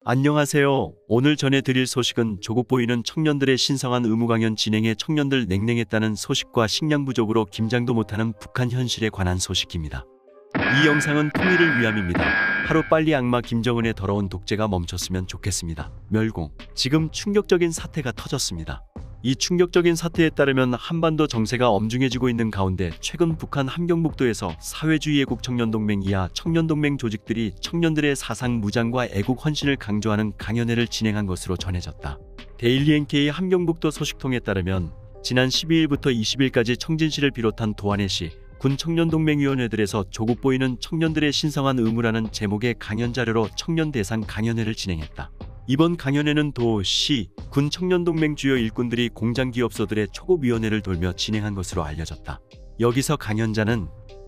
안녕하세요. 오늘 전해드릴 소식은 조국 보이는 청년들의 신성한 의무강연 진행에 청년들 냉랭했다는 소식과 식량 부족으로 김장도 못하는 북한 현실에 관한 소식입니다. 이 영상은 통일을 위함입니다. 하루빨리 악마 김정은의 더러운 독재가 멈췄으면 좋겠습니다. 멸공. 지금 충격적인 사태가 터졌습니다. 이 충격적인 사태에 따르면 한반도 정세가 엄중해지고 있는 가운데 최근 북한 함경북도에서 사회주의 애국 청년동맹 이하 청년동맹 조직들이 청년들의 사상 무장과 애국 헌신을 강조하는 강연회를 진행한 것으로 전해졌다. 데일리 NK 함경북도 소식통에 따르면 지난 12일부터 20일까지 청진시를 비롯한 도안해시, 군 청년동맹위원회들에서 조국 보이는 청년들의 신성한 의무라는 제목의 강연 자료로 청년 대상 강연회를 진행했다. 이번 강연회는 도, 시, 군 청년동맹 주요 일꾼들이 공장기업소들의 초급위원회를 돌며 진행한 것으로 알려졌다. 여기서 강연자는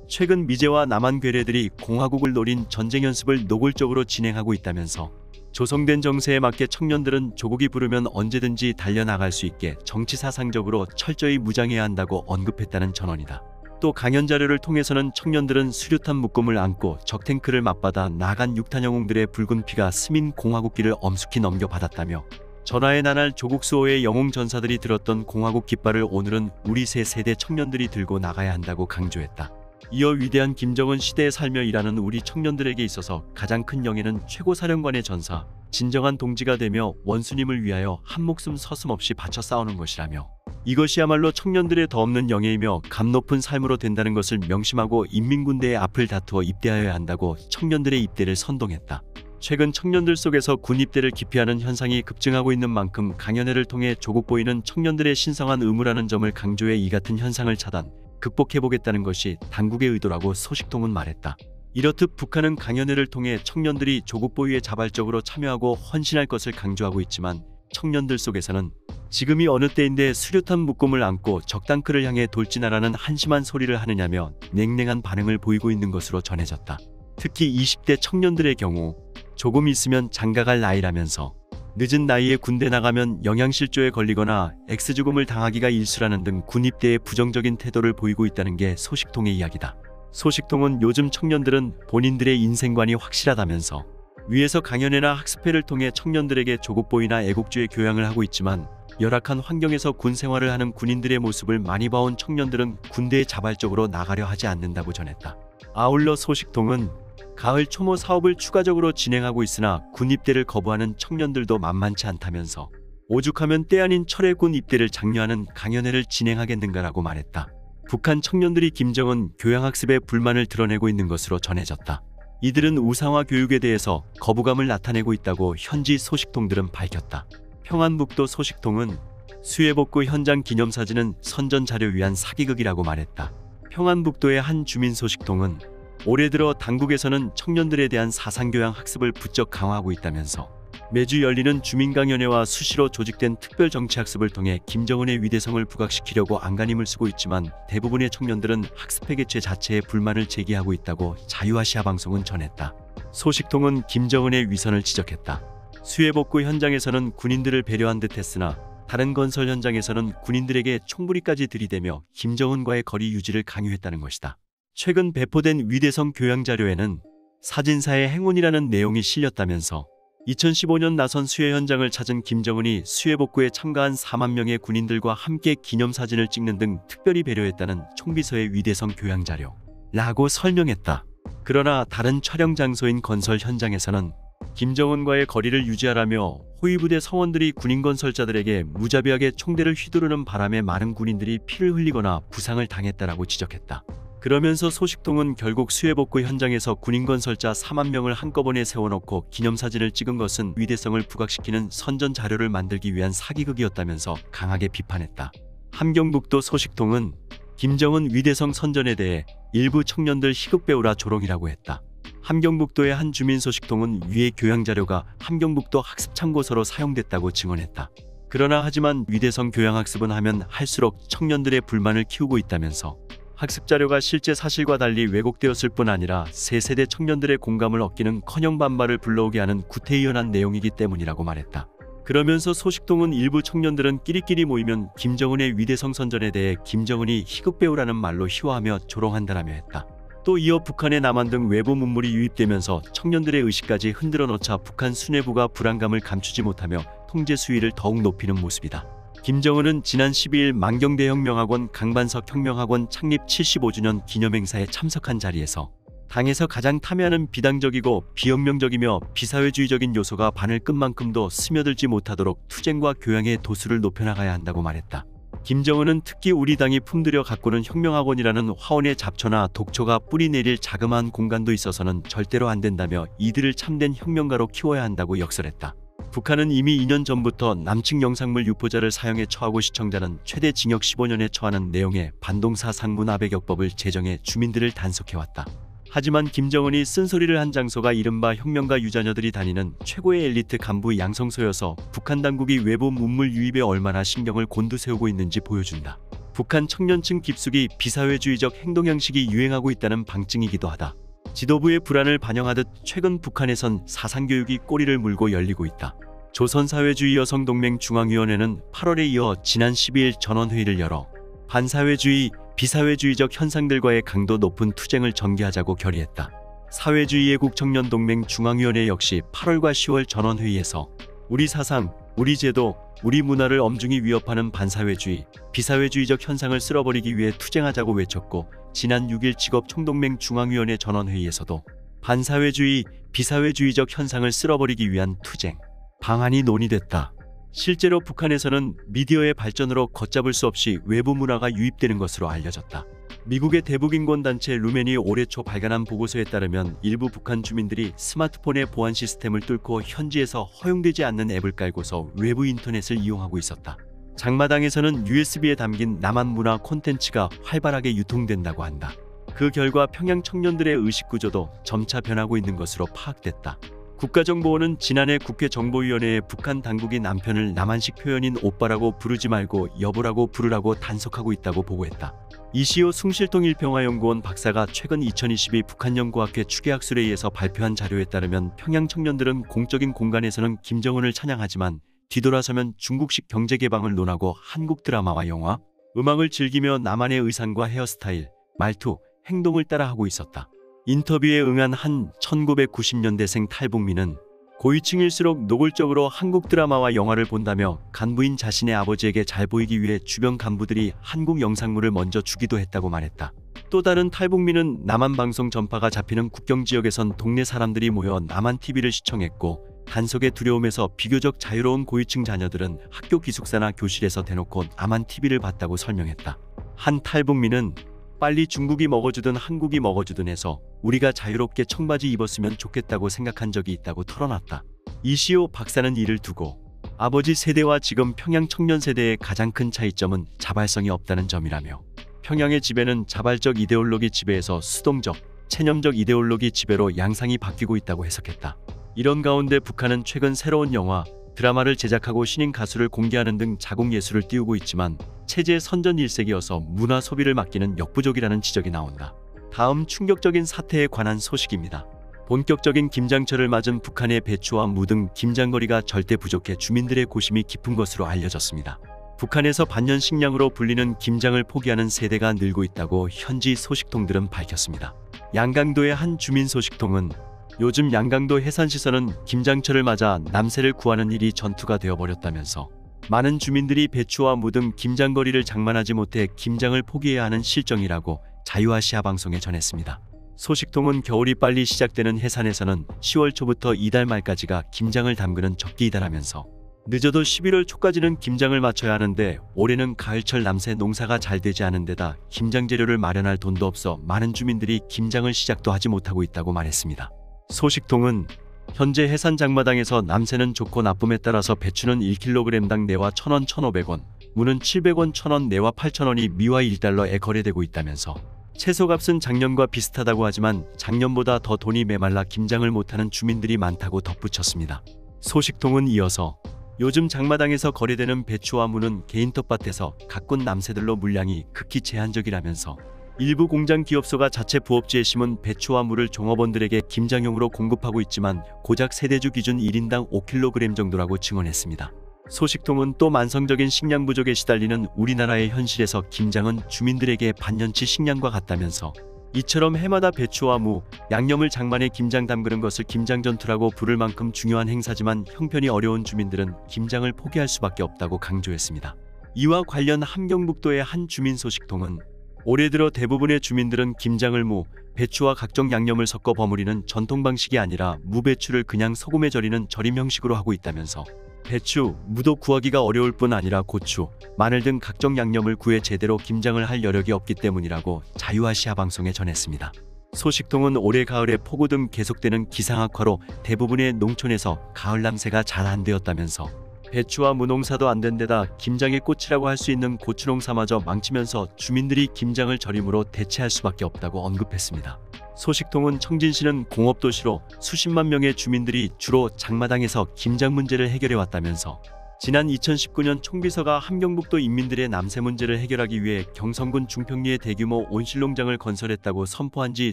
최근 미제와 남한 괴뢰들이 공화국을 노린 전쟁 연습을 노골적으로 진행하고 있다면서 조성된 정세에 맞게 청년들은 조국이 부르면 언제든지 달려나갈 수 있게 정치사상적으로 철저히 무장해야 한다고 언급했다는 전언이다. 또 강연 자료를 통해서는 청년들은 수류탄 묶음을 안고 적탱크를 맞받아 나간 6탄 영웅들의 붉은 피가 스민 공화국기를 엄숙히 넘겨받았다며 전하의 나날 조국 수호의 영웅 전사들이 들었던 공화국 깃발을 오늘은 우리 새 세대 청년들이 들고 나가야 한다고 강조했다. 이어 위대한 김정은 시대에 살며 일하는 우리 청년들에게 있어서 가장 큰 영예는 최고사령관의 전사, 진정한 동지가 되며 원수님을 위하여 한 목숨 서슴없이 바쳐 싸우는 것이라며 이것이야말로 청년들의 더 없는 영예이며 감 높은 삶으로 된다는 것을 명심하고 인민군대의 앞을 다투어 입대하여야 한다고 청년들의 입대를 선동했다. 최근 청년들 속에서 군 입대를 기피하는 현상이 급증하고 있는 만큼 강연회를 통해 조국 보이는 청년들의 신성한 의무라는 점을 강조해 이 같은 현상을 차단, 극복해보겠다는 것이 당국의 의도라고 소식통은 말했다. 이렇듯 북한은 강연회를 통해 청년들이 조국 보위에 자발적으로 참여하고 헌신할 것을 강조하고 있지만 청년들 속에서는 지금이 어느 때인데 수류탄 묶음을 안고 적당크를 향해 돌진하라는 한심한 소리를 하느냐며 냉랭한 반응을 보이고 있는 것으로 전해졌다. 특히 20대 청년들의 경우 조금 있으면 장가갈 나이라면서 늦은 나이에 군대 나가면 영양실조에 걸리거나 X죽음을 당하기가 일수라는 등 군입대에 부정적인 태도를 보이고 있다는 게 소식통의 이야기다. 소식통은 요즘 청년들은 본인들의 인생관이 확실하다면서 위에서 강연회나 학습회를 통해 청년들에게 조국보위나 애국주의 교양을 하고 있지만 열악한 환경에서 군 생활을 하는 군인들의 모습을 많이 봐온 청년들은 군대에 자발적으로 나가려 하지 않는다고 전했다. 아울러 소식통은 가을 초모 사업을 추가적으로 진행하고 있으나 군 입대를 거부하는 청년들도 만만치 않다면서 오죽하면 때 아닌 철의 군 입대를 장려하는 강연회를 진행하겠는가라고 말했다. 북한 청년들이 김정은 교양학습에 불만을 드러내고 있는 것으로 전해졌다. 이들은 우상화 교육에 대해서 거부감을 나타내고 있다고 현지 소식통들은 밝혔다. 평안북도 소식통은 수해복구 현장 기념사진은 선전자료 위한 사기극이라고 말했다. 평안북도의 한 주민 소식통은 올해 들어 당국에서는 청년들에 대한 사상교양 학습을 부쩍 강화하고 있다면서 매주 열리는 주민강연회와 수시로 조직된 특별정치학습을 통해 김정은의 위대성을 부각시키려고 안간힘을 쓰고 있지만 대부분의 청년들은 학습회 개최 자체에 불만을 제기하고 있다고 자유아시아 방송은 전했다. 소식통은 김정은의 위선을 지적했다. 수해복구 현장에서는 군인들을 배려한 듯 했으나 다른 건설 현장에서는 군인들에게 총부리까지 들이대며 김정은과의 거리 유지를 강요했다는 것이다. 최근 배포된 위대성 교양 자료에는 사진사의 행운이라는 내용이 실렸다면서 2015년 나선 수해 현장을 찾은 김정은이 수해 복구에 참가한 4만 명의 군인들과 함께 기념사진을 찍는 등 특별히 배려했다는 총비서의 위대성 교양 자료라고 설명했다. 그러나 다른 촬영 장소인 건설 현장에서는 김정은과의 거리를 유지하라며 호위부대 성원들이 군인 건설자들에게 무자비하게 총대를 휘두르는 바람에 많은 군인들이 피를 흘리거나 부상을 당했다라고 지적했다. 그러면서 소식통은 결국 수해복구 현장에서 군인 건설자 4만 명을 한꺼번에 세워놓고 기념사진을 찍은 것은 위대성을 부각시키는 선전 자료를 만들기 위한 사기극이었다면서 강하게 비판했다. 함경북도 소식통은 김정은 위대성 선전에 대해 일부 청년들 희극배우라 조롱이라고 했다. 함경북도의 한 주민 소식통은 위의 교양 자료가 함경북도 학습참고서로 사용됐다고 증언했다. 그러나 하지만 위대성 교양학습은 하면 할수록 청년들의 불만을 키우고 있다면서 학습자료가 실제 사실과 달리 왜곡되었을 뿐 아니라 새 세대 청년들의 공감을 얻기는커녕 반발을 불러오게 하는 구태의연한 내용이기 때문이라고 말했다. 그러면서 소식통은 일부 청년들은 끼리끼리 모이면 김정은의 위대성 선전에 대해 김정은이 희극배우라는 말로 희화하며 조롱한다라며 했다. 또 이어 북한의 남한 등 외부 문물이 유입되면서 청년들의 의식까지 흔들어 놓자 북한 수뇌부가 불안감을 감추지 못하며 통제 수위를 더욱 높이는 모습이다. 김정은은 지난 12일 만경대혁명학원 강반석 혁명학원 창립 75주년 기념행사에 참석한 자리에서 당에서 가장 탐해하는 비당적이고 비혁명적이며 비사회주의적인 요소가 바늘 끝만큼도 스며들지 못하도록 투쟁과 교양의 도수를 높여나가야 한다고 말했다. 김정은은 특히 우리 당이 품들여 가꾸는 혁명학원이라는 화원의 잡초나 독초가 뿌리 내릴 자그마한 공간도 있어서는 절대로 안 된다며 이들을 참된 혁명가로 키워야 한다고 역설했다. 북한은 이미 2년 전부터 남측 영상물 유포자를 사형에 처하고 시청자는 최대 징역 15년에 처하는 내용의 반동사 상문화백역법을 제정해 주민들을 단속해왔다. 하지만 김정은이 쓴소리를 한 장소가 이른바 혁명가 유자녀들이 다니는 최고의 엘리트 간부 양성소여서 북한 당국이 외부 문물 유입에 얼마나 신경을 곤두세우고 있는지 보여준다. 북한 청년층 깊숙이 비사회주의적 행동 형식이 유행하고 있다는 방증이기도 하다. 지도부의 불안을 반영하듯 최근 북한에선 사상교육이 꼬리를 물고 열리고 있다. 조선사회주의 여성동맹 중앙위원회는 8월에 이어 지난 12일 전원회의를 열어 반사회주의, 비사회주의적 현상들과의 강도 높은 투쟁을 전개하자고 결의했다. 사회주의애국청년동맹 중앙위원회 역시 8월과 10월 전원회의에서 우리 사상, 우리 제도, 우리 문화를 엄중히 위협하는 반사회주의, 비사회주의적 현상을 쓸어버리기 위해 투쟁하자고 외쳤고 지난 6일 직업총동맹 중앙위원회 전원회의에서도 반사회주의, 비사회주의적 현상을 쓸어버리기 위한 투쟁 방안이 논의됐다. 실제로 북한에서는 미디어의 발전으로 걷잡을 수 없이 외부 문화가 유입되는 것으로 알려졌다. 미국의 대북인권단체 루멘이 올해 초 발간한 보고서에 따르면 일부 북한 주민들이 스마트폰의 보안 시스템을 뚫고 현지에서 허용되지 않는 앱을 깔고서 외부 인터넷을 이용하고 있었다. 장마당에서는 USB에 담긴 남한 문화 콘텐츠가 활발하게 유통된다고 한다. 그 결과 평양 청년들의 의식구조도 점차 변하고 있는 것으로 파악됐다. 국가정보원은 지난해 국회 정보위원회에 북한 당국이 남편을 남한식 표현인 오빠라고 부르지 말고 여보라고 부르라고 단속하고 있다고 보고했다. 이시오 숭실통일평화연구원 박사가 최근 2022 북한연구학회 추계학술회의에서 발표한 자료에 따르면 평양 청년들은 공적인 공간에서는 김정은을 찬양하지만 뒤돌아서면 중국식 경제개방을 논하고 한국 드라마와 영화, 음악을 즐기며 남한의 의상과 헤어스타일, 말투, 행동을 따라하고 있었다. 인터뷰에 응한 한 1990년대생 탈북민은 고위층일수록 노골적으로 한국 드라마와 영화를 본다며 간부인 자신의 아버지에게 잘 보이기 위해 주변 간부들이 한국 영상물을 먼저 주기도 했다고 말했다. 또 다른 탈북민은 남한 방송 전파가 잡히는 국경지역에선 동네 사람들이 모여 남한 TV를 시청했고 단속의 두려움에서 비교적 자유로운 고위층 자녀들은 학교 기숙사나 교실에서 대놓고 남한 TV를 봤다고 설명했다. 한 탈북민은 빨리 중국이 먹어주든 한국이 먹어주든 해서 우리가 자유롭게 청바지 입었으면 좋겠다고 생각한 적이 있다고 털어놨다. 이시오 박사는 이를 두고 아버지 세대와 지금 평양 청년 세대의 가장 큰 차이점은 자발성이 없다는 점이라며 평양의 지배는 자발적 이데올로기 지배에서 수동적, 체념적 이데올로기 지배로 양상이 바뀌고 있다고 해석했다. 이런 가운데 북한은 최근 새로운 영화, 드라마를 제작하고 신인 가수를 공개하는 등 자국 예술을 띄우고 있지만 체제 선전 1세기여서 문화 소비를 맡기는 역부족이라는 지적이 나온다. 다음 충격적인 사태에 관한 소식입니다. 본격적인 김장철을 맞은 북한의 배추와 무 등 김장거리가 절대 부족해 주민들의 고심이 깊은 것으로 알려졌습니다. 북한에서 반년 식량으로 불리는 김장을 포기하는 세대가 늘고 있다고 현지 소식통들은 밝혔습니다. 양강도의 한 주민 소식통은 요즘 양강도 해산시설은 김장철을 맞아 남새를 구하는 일이 전투가 되어버렸다면서 많은 주민들이 배추와 무 등 김장거리를 장만하지 못해 김장을 포기해야 하는 실정이라고 자유아시아 방송에 전했습니다. 소식통은 겨울이 빨리 시작되는 해산에서는 10월 초부터 이달 말까지가 김장을 담그는 적기이다라면서 늦어도 11월 초까지는 김장을 마쳐야 하는데 올해는 가을철 남새 농사가 잘 되지 않은 데다 김장 재료를 마련할 돈도 없어 많은 주민들이 김장을 시작도 하지 못하고 있다고 말했습니다. 소식통은 현재 해산 장마당에서 남새는 좋고 나쁨에 따라서 배추는 1kg당 내와 1,000원, 1,500원, 무는 700원, 1,000원 내와 8,000원이 미와 1달러에 거래되고 있다면서 채소값은 작년과 비슷하다고 하지만 작년보다 더 돈이 메말라 김장을 못하는 주민들이 많다고 덧붙였습니다. 소식통은 이어서 요즘 장마당에서 거래되는 배추와 무는 개인 텃밭에서 가꾼 남새들로 물량이 극히 제한적이라면서 일부 공장 기업소가 자체 부업지에 심은 배추와 무를 종업원들에게 김장용으로 공급하고 있지만 고작 세대주 기준 1인당 5kg 정도라고 증언했습니다. 소식통은 또 만성적인 식량 부족에 시달리는 우리나라의 현실에서 김장은 주민들에게 반년치 식량과 같다면서 이처럼 해마다 배추와 무, 양념을 장만해 김장 담그는 것을 김장전투라고 부를 만큼 중요한 행사지만 형편이 어려운 주민들은 김장을 포기할 수밖에 없다고 강조했습니다. 이와 관련 함경북도의 한 주민 소식통은 올해 들어 대부분의 주민들은 김장을 무, 배추와 각종 양념을 섞어 버무리는 전통 방식이 아니라 무배추를 그냥 소금에 절이는 절임 형식으로 하고 있다면서 배추, 무도 구하기가 어려울 뿐 아니라 고추, 마늘 등 각종 양념을 구해 제대로 김장을 할 여력이 없기 때문이라고 자유아시아 방송에 전했습니다. 소식통은 올해 가을에 폭우 등 계속되는 기상악화로 대부분의 농촌에서 가을 남새가 잘 안 되었다면서 배추와 무 농사도 안 된 데다 김장의 꽃이라고 할 수 있는 고추 농사마저 망치면서 주민들이 김장을 절임으로 대체할 수밖에 없다고 언급했습니다. 소식통은 청진시는 공업도시로 수십만 명의 주민들이 주로 장마당에서 김장 문제를 해결해 왔다면서 지난 2019년 총비서가 함경북도 인민들의 남새 문제를 해결하기 위해 경성군 중평리에 대규모 온실농장을 건설했다고 선포한 지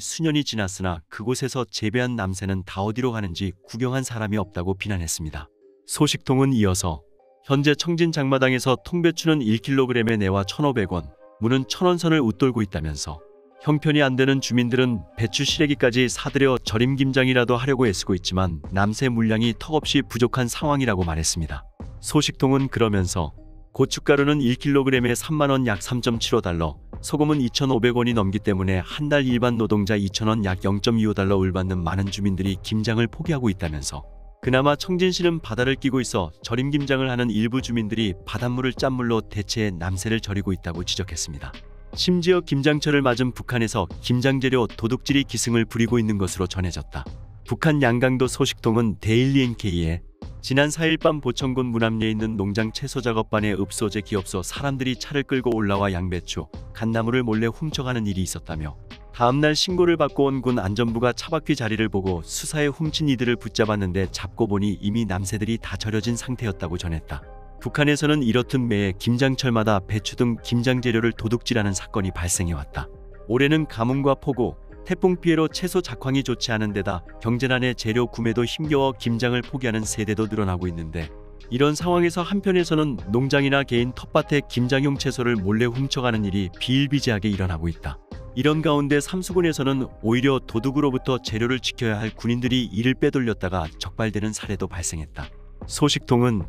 수년이 지났으나 그곳에서 재배한 남새는 다 어디로 가는지 구경한 사람이 없다고 비난했습니다. 소식통은 이어서 현재 청진 장마당에서 통배추는 1kg에 내와 1,500원, 무는 1,000원 선을 웃돌고 있다면서 형편이 안 되는 주민들은 배추 시래기까지 사들여 절임 김장이라도 하려고 애쓰고 있지만 남새 물량이 턱없이 부족한 상황이라고 말했습니다. 소식통은 그러면서 고춧가루는 1kg에 3만원 약 3.75달러, 소금은 2,500원이 넘기 때문에 한 달 일반 노동자 2,000원 약 0.25달러를 받는 많은 주민들이 김장을 포기하고 있다면서 그나마 청진시는 바다를 끼고 있어 절임 김장을 하는 일부 주민들이 바닷물을 짠물로 대체해 남새를 절이고 있다고 지적했습니다. 심지어 김장철을 맞은 북한에서 김장재료 도둑질이 기승을 부리고 있는 것으로 전해졌다. 북한 양강도 소식통은 데일리 NK에 지난 4일 밤 보천군 문암리에 있는 농장 채소 작업반의 읍소재 기업소 사람들이 차를 끌고 올라와 양배추, 갓나물을 몰래 훔쳐가는 일이 있었다며 다음날 신고를 받고 온 군 안전부가 차바퀴 자리를 보고 수사에 훔친 이들을 붙잡았는데 잡고 보니 이미 남새들이 다 절여진 상태였다고 전했다. 북한에서는 이렇듯 매해 김장철마다 배추 등 김장 재료를 도둑질하는 사건이 발생해왔다. 올해는 가뭄과 폭우, 태풍 피해로 채소 작황이 좋지 않은 데다 경제난의 재료 구매도 힘겨워 김장을 포기하는 세대도 늘어나고 있는데 이런 상황에서 한편에서는 농장이나 개인 텃밭에 김장용 채소를 몰래 훔쳐가는 일이 비일비재하게 일어나고 있다. 이런 가운데 삼수군에서는 오히려 도둑으로부터 재료를 지켜야 할 군인들이 이를 빼돌렸다가 적발되는 사례도 발생했다. 소식통은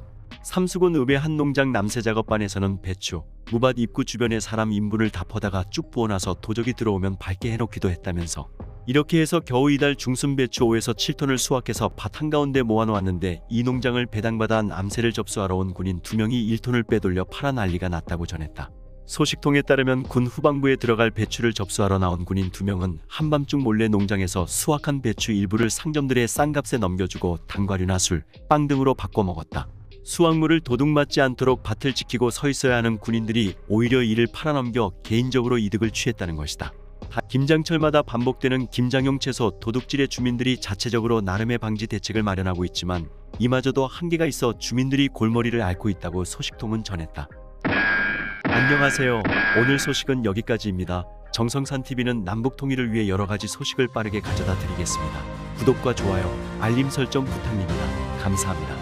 삼수군 읍의 한 농장 남새 작업반에서는 배추, 무밭 입구 주변에 사람 인분을 다 퍼다가 쭉 부어놔서 도적이 들어오면 밟게 해놓기도 했다면서 이렇게 해서 겨우 이달 중순 배추 5에서 7톤을 수확해서 밭 한가운데 모아놓았는데 이 농장을 배당받아 남새를 접수하러 온 군인 2명이 1톤을 빼돌려 팔아 난리가 났다고 전했다. 소식통에 따르면 군 후방부에 들어갈 배추를 접수하러 나온 군인 2명은 한밤중 몰래 농장에서 수확한 배추 일부를 상점들의 싼 값에 넘겨주고 당과류나 술, 빵 등으로 바꿔 먹었다. 수확물을 도둑맞지 않도록 밭을 지키고 서 있어야 하는 군인들이 오히려 이를 팔아넘겨 개인적으로 이득을 취했다는 것이다. 김장철마다 반복되는 김장용 채소 도둑질의 주민들이 자체적으로 나름의 방지 대책을 마련하고 있지만 이마저도 한계가 있어 주민들이 골머리를 앓고 있다고 소식통은 전했다. 안녕하세요. 오늘 소식은 여기까지입니다. 정성산TV는 남북통일을 위해 여러가지 소식을 빠르게 가져다 드리겠습니다. 구독과 좋아요, 알림 설정 부탁드립니다. 감사합니다.